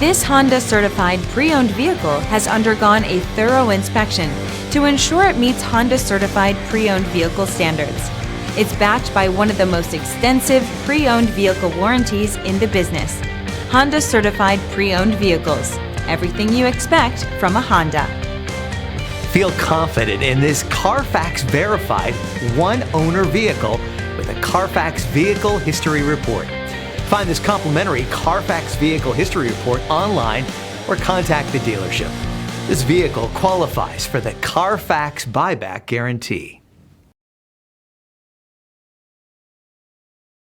This Honda certified pre-owned vehicle has undergone a thorough inspection to ensure it meets Honda certified pre-owned vehicle standards. It's backed by one of the most extensive pre-owned vehicle warranties in the business. Honda certified pre-owned vehicles. Everything you expect from a Honda. Feel confident in this Carfax verified one-owner vehicle with a Carfax Vehicle History Report. Find this complimentary Carfax Vehicle History Report online or contact the dealership. This vehicle qualifies for the Carfax Buyback Guarantee.